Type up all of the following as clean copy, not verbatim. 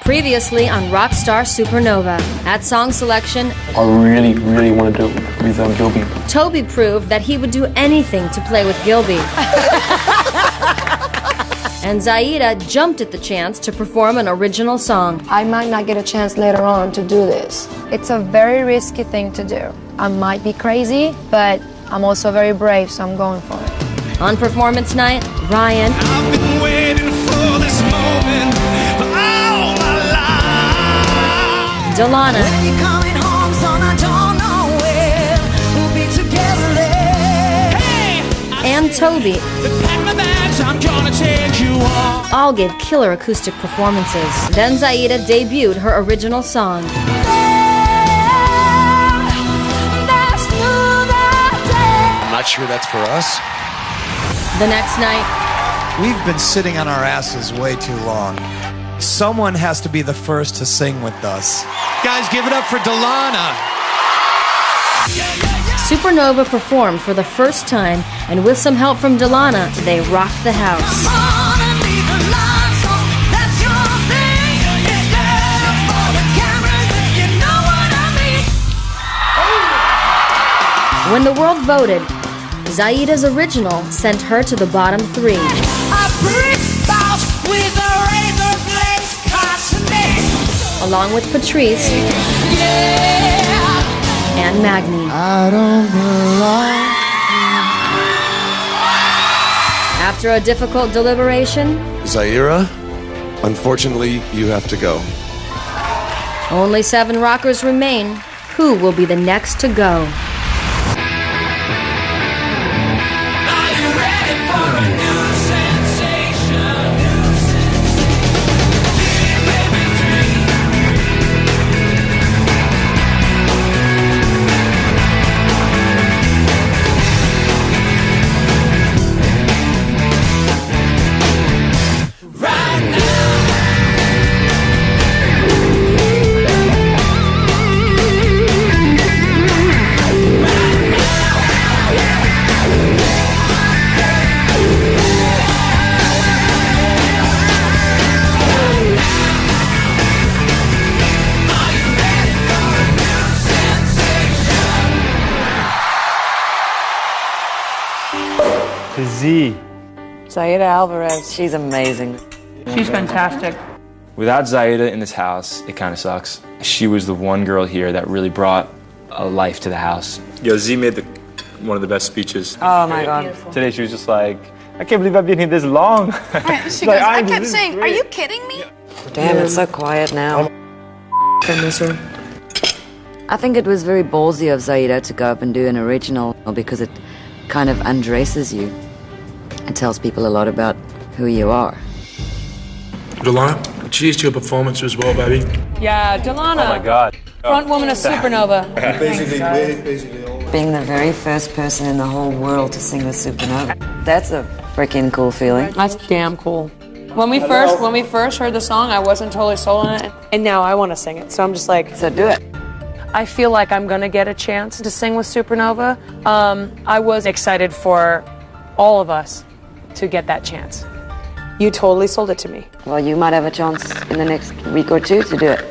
Previously on Rockstar Supernova, at song selection, I really, really want to do it with Gilby. Toby proved that he would do anything to play with Gilby. And Zaida jumped at the chance to perform an original song. I might not get a chance later on to do this. It's a very risky thing to do. I might be crazy, but I'm also very brave, so I'm going for it. On performance night, Ryan, I've been waiting for this moment for all my life. Delana, When you're coming home, son, I don't know when we'll be together there. Hey, and Toby pack my bags, I'm gonna take you on. all gave killer acoustic performances. Then Zaida debuted her original song. I'm not sure that's for us. The next night, We've been sitting on our asses way too long. Someone has to be the first to sing with us. Guys, give it up for Delana. Supernova performed for the first time, and with some help from Delana, they rocked the house. When the world voted, Zaida's original sent her to the bottom 3. Along with Patrice and Magni. I don't belong. After a difficult deliberation, Zaira, unfortunately, you have to go. only 7 rockers remain. Who will be the next to go? Z. Zaida Alvarez, she's amazing. She's fantastic. Without Zaida in this house, it kind of sucks. She was the one girl here that really brought a life to the house. Yo, Z made one of the best speeches. Oh my God. Today she was just like, I can't believe I've been here this long. She goes, I kept saying, are you kidding me? Damn, it's so quiet now. I miss her. I think it was very ballsy of Zaida to go up and do an original because it kind of undresses you. It tells people a lot about who you are. Delana, cheers to your performance as well, baby. Yeah, Delana. Oh my God. Front woman of Supernova. Being the very first person in the whole world to sing with Supernova. That's a freaking cool feeling. That's damn cool. When we first heard the song, I wasn't totally sold on it, and now I want to sing it. So I'm just like, So do it. I feel like I'm gonna get a chance to sing with Supernova. I was excited for all of us to get that chance. You totally sold it to me. Well, you might have a chance in the next week or 2 to do it.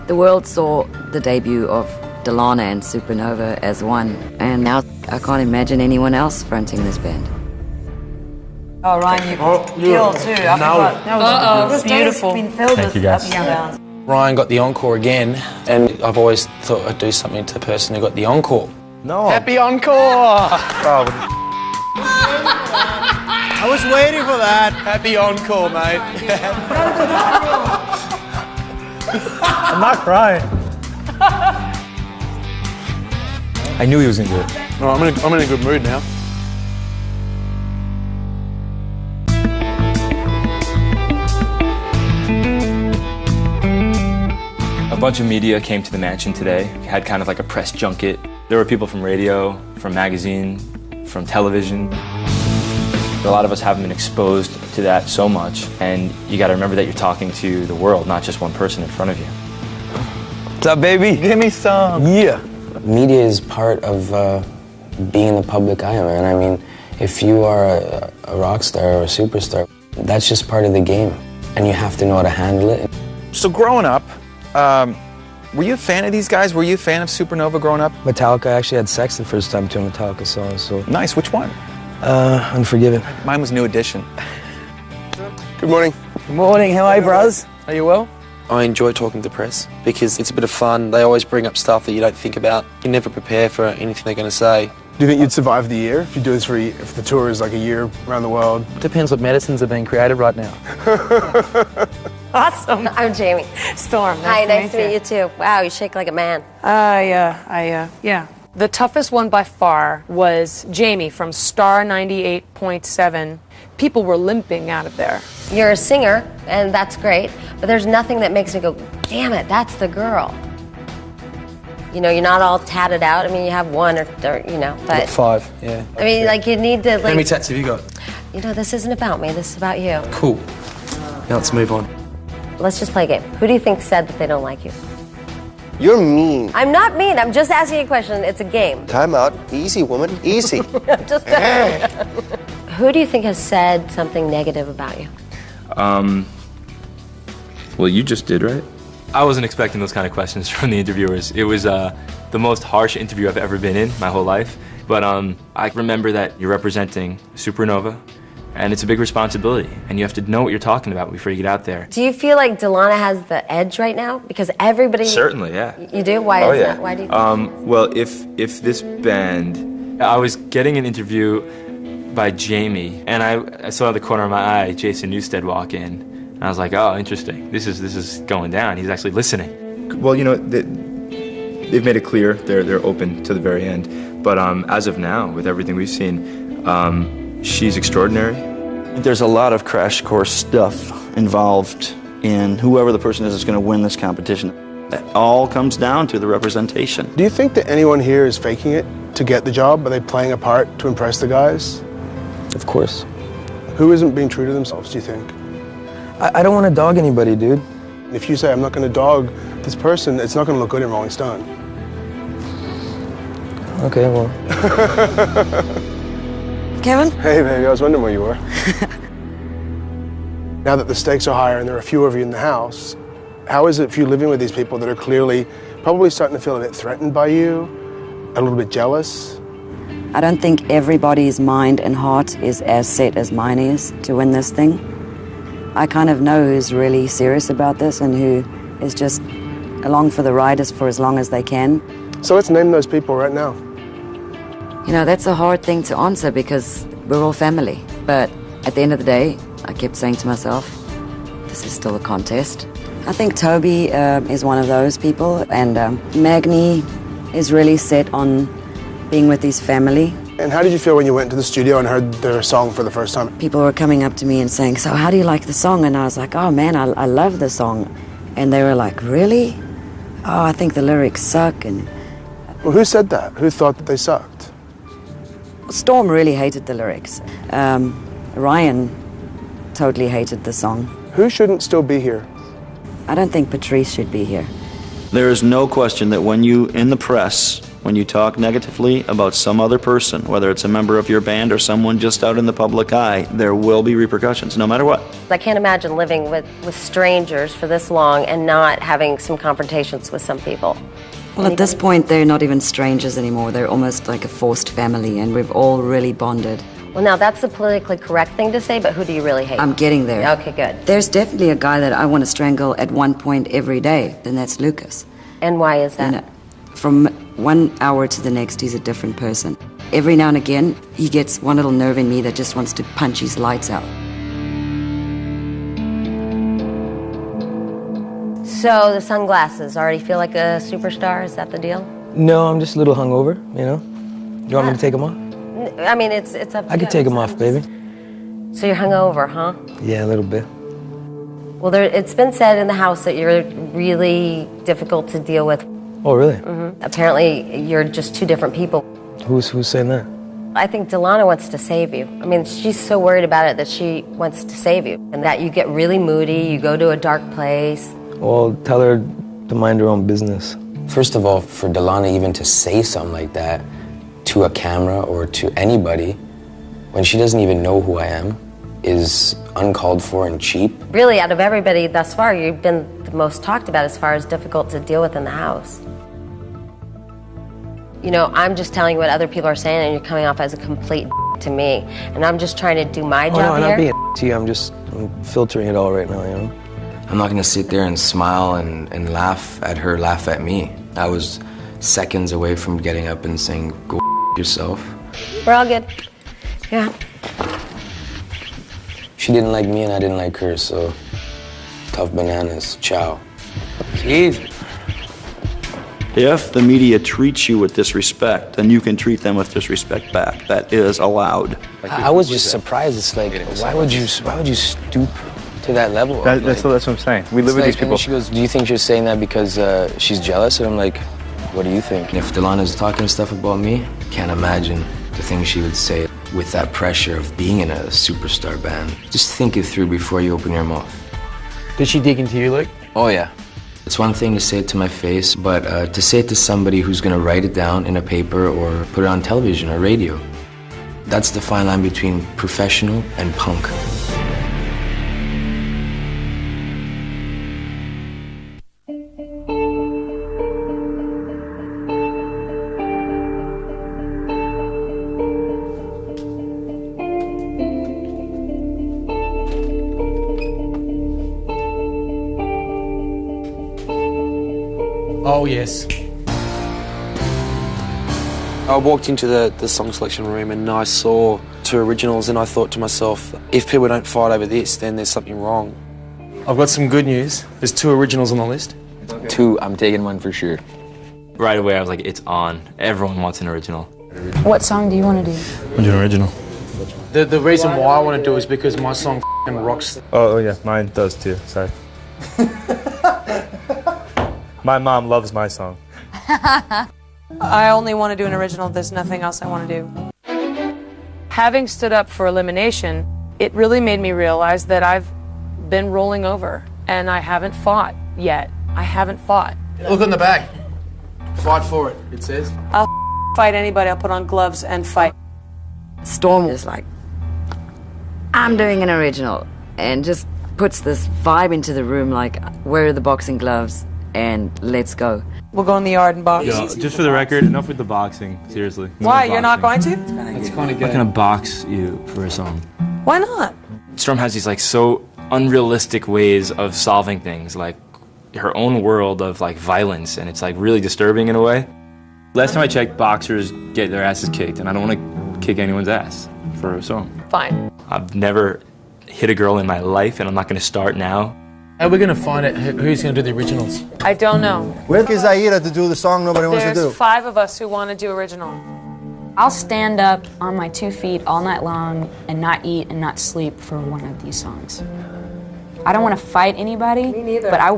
The world saw the debut of Delana and Supernova as one, and now I can't imagine anyone else fronting this band. Oh, Ryan, you killed too. I forgot. This Beautiful. Been filled with you, guys. ups and downs. Ryan got the encore again, and I've always thought I'd do something to the person who got the encore. No. Happy encore! I was waiting for that. Happy encore, mate. I'm not crying. I knew he was gonna do it. No, I'm in a good mood now. A bunch of media came to the mansion today. We had kind of like a press junket. There were people from radio, from magazine, from television. A lot of us haven't been exposed to that so much, and you gotta remember that you're talking to the world, not just one person in front of you. What's up, baby? Give me some. Yeah. Media is part of being in the public eye, man. I mean, if you are a rock star or a superstar, that's just part of the game. and you have to know how to handle it. So growing up, were you a fan of these guys? Were you a fan of Supernova growing up? Metallica, I actually had sex the first time to a Metallica song, so... Nice, which one? Unforgiven. Mine was New Edition. Good morning. Good morning, how are you, bros? Are you well? I enjoy talking to the press because it's a bit of fun. They always bring up stuff that you don't think about. You never prepare for anything they're going to say. Do you think you'd survive the year if you do this if the tour is like a year around the world? Depends what medicines are being created right now. Awesome. I'm Jamie. Storm. Hi, nice to meet you too. Wow, you shake like a man. Yeah. The toughest one by far was Jamie from Star 98.7. People were limping out of there. You're a singer, and that's great, but there's nothing that makes me go, damn it, that's the girl. You know, you're not all tatted out. I mean, you have one or you know, but... 5, yeah. I mean, like, you need to, like... How many tats have you got? You know, this isn't about me, this is about you. Cool. Now let's move on. Let's just play a game. Who do you think said that they don't like you? You're mean. I'm not mean, I'm just asking you a question. It's a game. Time out. Easy, woman. Easy. I'm just... Who do you think has said something negative about you? Well, you just did, right? I wasn't expecting those kind of questions from the interviewers. It was the most harsh interview I've ever been in my whole life. But I remember that you're representing Supernova, and it's a big responsibility, and you have to know what you're talking about before you get out there. Do you feel like Delana has the edge right now? Because everybody... Certainly, yeah. You do? Why is that? Why do you think? Well, if this band... I was getting an interview by Jamie, and I saw out the corner of my eye Jason Newsted walk in, and I was like, oh, interesting. This is going down. He's actually listening. Well, you know, they've made it clear they're open to the very end. But as of now, with everything we've seen, she's extraordinary. There's a lot of crash course stuff involved in whoever the person is that's going to win this competition. It all comes down to the representation. Do you think that anyone here is faking it to get the job? Are they playing a part to impress the guys? Of course. Who isn't being true to themselves, do you think? I don't want to dog anybody, dude. If you say, I'm not going to dog this person, it's not going to look good in Rolling Stone. Okay, well. Kevin? Hey, baby, I was wondering where you were. Now that the stakes are higher and there are fewer of you in the house, how is it for you living with these people that are clearly probably starting to feel a bit threatened by you, a little bit jealous? I don't think everybody's mind and heart is as set as mine is to win this thing. I kind of know who's really serious about this and who is just along for the ride for as long as they can. So let's name those people right now. You know, that's a hard thing to answer because we're all family. But at the end of the day, I kept saying to myself, this is still a contest. I think Toby is one of those people, and Magni is really set on being with his family. And how did you feel when you went to the studio and heard their song for the first time? People were coming up to me and saying, so how do you like the song? And I was like, oh man, I love the song. And they were like, really? Oh, I think the lyrics suck. And well, who said that? Who thought that they sucked? Storm really hated the lyrics. Ryan totally hated the song. Who shouldn't still be here? I don't think Patrice should be here. There is no question that when you, in the press, when you talk negatively about some other person, whether it's a member of your band or someone just out in the public eye, there will be repercussions, no matter what. I can't imagine living with strangers for this long and not having some confrontations with some people. Well, at this point, they're not even strangers anymore. They're almost like a forced family, and we've all really bonded. Well, now, that's the politically correct thing to say, but who do you really hate? I'm getting there. Okay, good. There's definitely a guy that I want to strangle at one point every day, and that's Lucas. And why is that? And, from 1 hour to the next, he's a different person. Every now and again, he gets one little nerve in me that just wants to punch his lights out. So, the sunglasses, already feel like a superstar? Is that the deal? No, I'm just a little hungover, you know? You want me to take them off? I mean, it's up to you. I could take them off, baby. So you're hungover, huh? Yeah, a little bit. Well, it's been said in the house that you're really difficult to deal with. Oh, really? Mm-hmm. Apparently, you're just two different people. Who's saying that? I think Delana wants to save you. I mean, she's so worried about it that she wants to save you. And that you get really moody, you go to a dark place. Well, tell her to mind her own business. First of all, for Delana even to say something like that to a camera or to anybody, when she doesn't even know who I am, is uncalled for and cheap. Really, out of everybody thus far, you've been the most talked about as far as difficult to deal with in the house. You know, I'm just telling you what other people are saying, and you're coming off as a complete to me. And I'm just trying to do my job no, I'm here. not being to you. I'm filtering it all right now, you know? I'm not gonna sit there and smile and laugh at her, laugh at me. I was seconds away from getting up and saying, go yourself. We're all good. Yeah. She didn't like me and I didn't like her, so tough bananas, ciao. Jeez. If the media treats you with disrespect, then you can treat them with disrespect back. That is allowed. I was just surprised. It's like, why would you stoop to that level? That's what I'm saying. We live with these people. And she goes, do you think she's saying that because she's jealous? And I'm like, what do you think? And if Delana's talking stuff about me, can't imagine the things she would say with that pressure of being in a superstar band. Just think it through before you open your mouth. Did she dig into you, Luke? Oh, yeah. It's one thing to say it to my face, but to say it to somebody who's going to write it down in a paper or put it on television or radio, that's the fine line between professional and punk. Oh, yes. I walked into the song selection room and I saw 2 originals and I thought to myself, if people don't fight over this, then there's something wrong. I've got some good news. There's 2 originals on the list. Okay. 2, I'm taking one for sure. Right away, I was like, it's on. Everyone wants an original. What song do you want to do? I'm doing original. The reason why I want to do it is because my song f***ing rocks. Oh, yeah, mine does too. Sorry. My mom loves my song. I only want to do an original. There's nothing else I want to do. Having stood up for elimination, it really made me realize that I've been rolling over and I haven't fought yet. I haven't fought. Look on the back. Fight for it, it says. I'll fight anybody. I'll put on gloves and fight. Storm is like, I'm doing an original, and just puts this vibe into the room like, where are the boxing gloves? And let's go. We'll go in the yard and box. Yo, just for the record, enough with the boxing, seriously. Why? You're not going to? It's kind of gonna box you for a song. Why not? Storm has these like so unrealistic ways of solving things, like her own world of like violence, and it's like really disturbing in a way. Last time I checked, boxers get their asses kicked, and I don't want to kick anyone's ass for a song. Fine. I've never hit a girl in my life, and I'm not gonna start now. How are we going to find out who's going to do the originals? I don't know. Where is Zaira to do the song nobody wants to do? There's 5 of us who want to do original. I'll stand up on my 2 feet all night long and not eat and not sleep for one of these songs. I don't want to fight anybody. Me neither. But I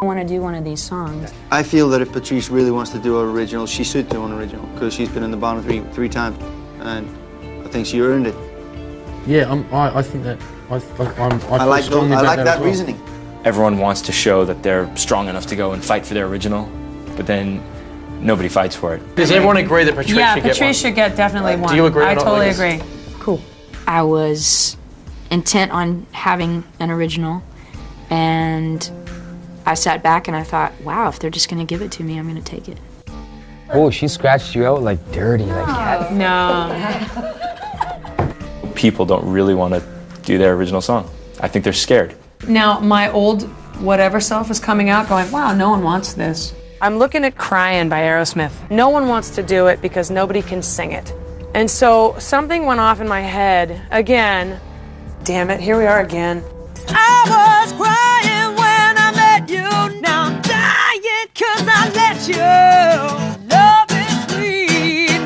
want to do one of these songs. I feel that if Patrice really wants to do an original, she should do an original because she's been in the bottom three times, and I think she earned it. Yeah, I think that. I like that reasoning. Everyone wants to show that they're strong enough to go and fight for their original, but then nobody fights for it. Does everyone agree that Patrice should get one? Yeah, Patrice should get definitely one. Do you agree? I totally agree. Cool. I was intent on having an original, and I sat back and I thought, wow, if they're just going to give it to me, I'm going to take it. Oh, she scratched you out like dirty, like cat. No. People don't really want to do their original song. I think they're scared. Now, my old whatever self is coming out going, wow, no one wants this. I'm looking at Crying by Aerosmith. No one wants to do it because nobody can sing it. And so something went off in my head again. Damn it, here we are again. I was crying when I met you. Now I'm dying 'cause I let you. Love is sweet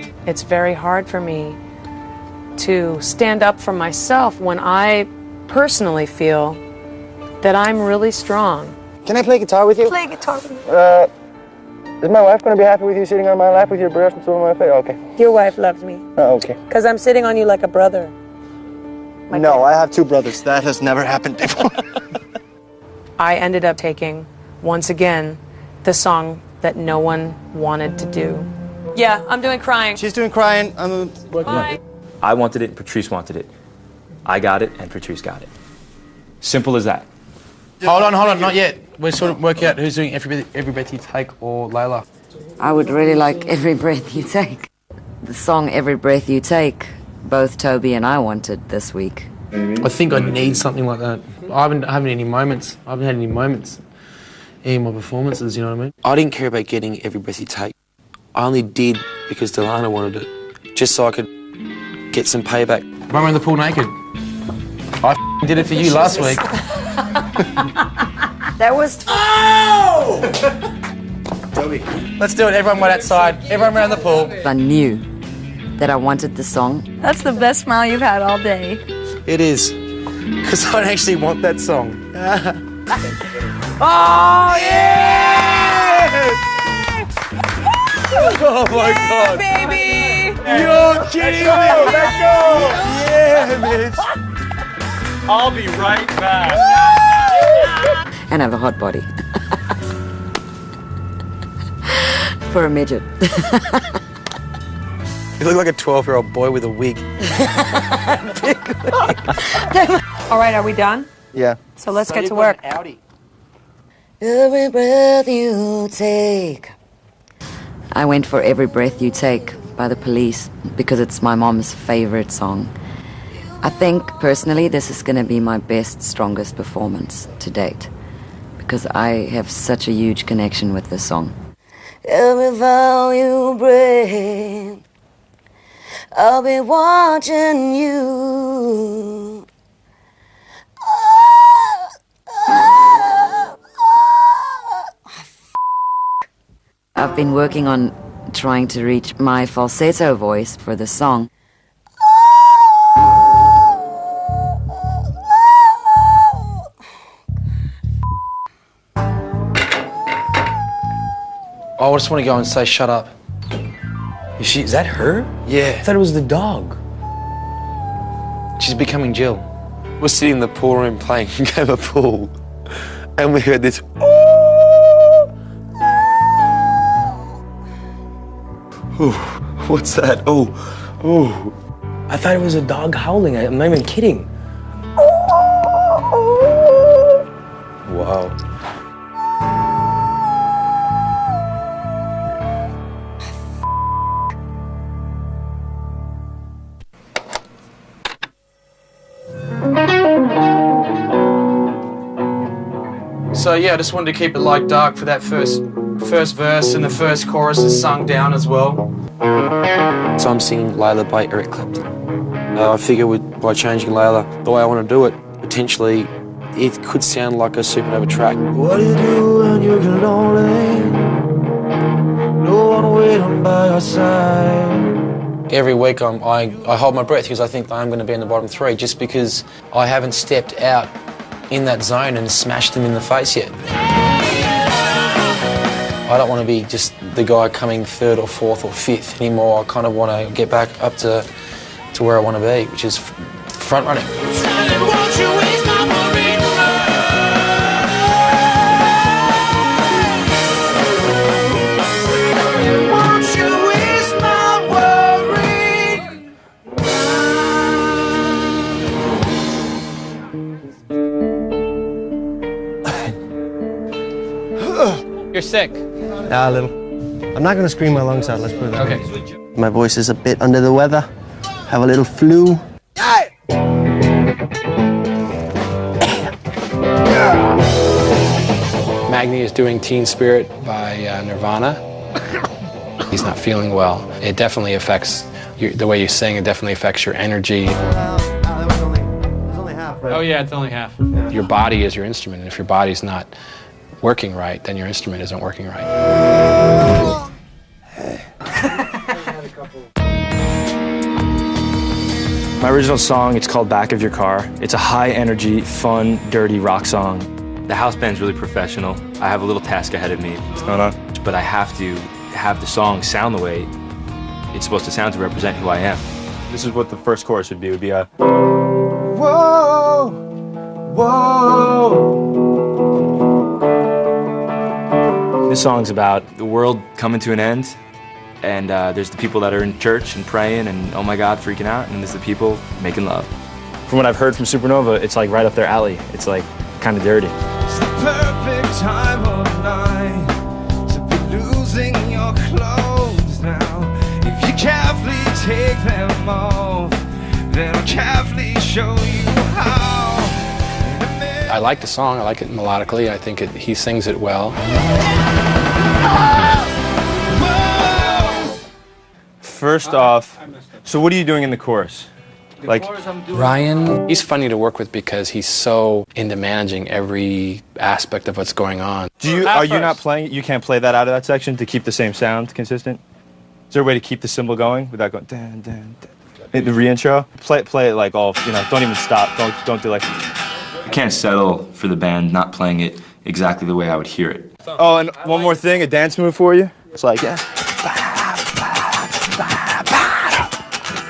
misery. It's very hard for me to stand up for myself when I personally feel that I'm really strong. Can I play guitar with you? Play guitar with me. Is my wife going to be happy with you sitting on my lap with your breast and on my face? Okay. Your wife loves me. Oh, okay. Because I'm sitting on you like a brother. No, I have 2 brothers. That has never happened before. I ended up taking, once again, the song that no one wanted to do. Yeah, I'm doing Crying. She's doing Crying. Bye. I wanted it and Patrice wanted it. I got it and Patrice got it. Simple as that. Hold on, not yet. We're sort of working out who's doing Every Breath You Take or Layla. I would really like Every Breath You Take. The song Every Breath You Take, both Toby and I wanted this week. I think I need something like that. I haven't had any moments in my performances, you know what I mean? I didn't care about getting Every Breath You Take. I only did because Delana wanted it, just so I could get some payback. Run around the pool naked. I did it for you last week. That was... Oh! Toby. Let's do it. Everyone went outside. Everyone around the pool. I knew that I wanted the song. That's the best smile you've had all day. It is. Because I actually want that song. Oh, yeah! Oh, my God. Baby! You're kidding me! Let's go! Yeah, Mitch. I'll be right back. And have a hot body. For a midget. You look like a 12-year-old boy with a wig. All right, are we done? Yeah. So let's get to work. Every breath you take. I went for Every Breath You Take by The Police because it's my mom's favorite song. I think, personally, this is going to be my best, strongest performance to date because I have such a huge connection with this song. Every vow you break, I'll be watching you. I've been working on trying to reach my falsetto voice for the song. I just want to go and say, shut up. Is that her? Yeah. I thought it was the dog. She's becoming Jill. We're sitting in the pool room playing a game of pool, and we heard this. What's that? Oh. I thought it was a dog howling. I'm not even kidding. Wow. So yeah, I just wanted to keep it light dark for that first verse, and the first chorus is sung down as well. So I'm singing Layla by Eric Clapton. I figure by changing Layla the way I want to do it, potentially it could sound like a Supernova track. What do you do when you're lonely? No one waiting by your side. Every week I hold my breath because I think I'm going to be in the bottom three, just because I haven't stepped out in that zone and smashed them in the face yet. I don't want to be just the guy coming third or fourth or fifth anymore. I kind of want to get back up to where I want to be, which is front running. You're sick. Yeah, a little. I'm not going to scream my lungs out, let's put it that way. Okay. My voice is a bit under the weather. Have a little flu. Magni is doing Teen Spirit by Nirvana. He's not feeling well. It definitely affects the way you sing. It definitely affects your energy. Oh yeah, it's only half. Your body is your instrument, and if your body's not working right, then your instrument isn't working right. My original song, it's called Back of Your Car. It's a high-energy, fun, dirty rock song. The house band's really professional. I have a little task ahead of me. What's going on? But I have to have the song sound the way it's supposed to sound to represent who I am. This is what the first chorus would be. It would be a... Whoa, whoa. This song's about the world coming to an end, And there's the people that are in church and praying and, oh my God, freaking out. And there's the people making love. From what I've heard from Supernova, it's like right up their alley. It's like kind of dirty. It's the perfect time of night to be losing your clothes now. If you carefully take them off, then I'll carefully show you how. I like the song. I like it melodically. I think he sings it well. First off, so what are you doing in the chorus? Like Ryan, he's funny to work with because he's so into managing every aspect of what's going on. Are you not playing? You can't play that out of that section to keep the same sound consistent? Is there a way to keep the cymbal going without going dun, dun, dun? The re-intro? Play it like all, don't even stop. Don't do like. I can't settle for the band not playing it exactly the way I would hear it. Oh, and one more thing, a dance move for you. It's like, yeah.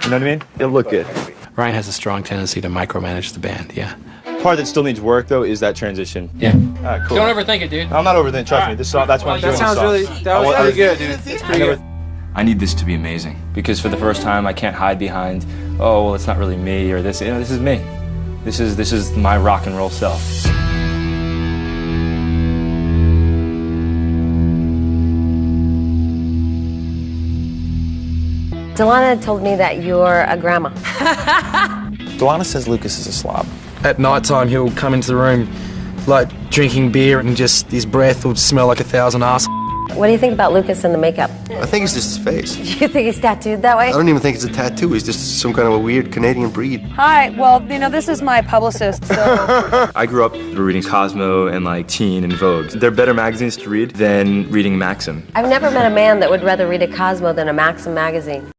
You know what I mean? It'll look good. Ryan has a strong tendency to micromanage the band, yeah. Part that still needs work, though, is that transition. Yeah. All right, cool. Don't overthink it, dude. I'm not overthinking. Trust me. This song, that's what I'm doing. That was really good, dude. It's pretty good. I need this to be amazing because for the first time, I can't hide behind, oh, well, it's not really me or this. This is me. This is my rock and roll self. Delana told me that you're a grandma. Delana says Lucas is a slob. At night time, he'll come into the room like drinking beer and just his breath will smell like 1,000 arse. What do you think about Lucas and the makeup? I think it's just his face. You think he's tattooed that way? I don't even think it's a tattoo. He's just some kind of a weird Canadian breed. Hi, well, this is my publicist, so... I grew up reading Cosmo and like Teen and Vogue. They're better magazines to read than reading Maxim. I've never met a man that would rather read a Cosmo than a Maxim magazine.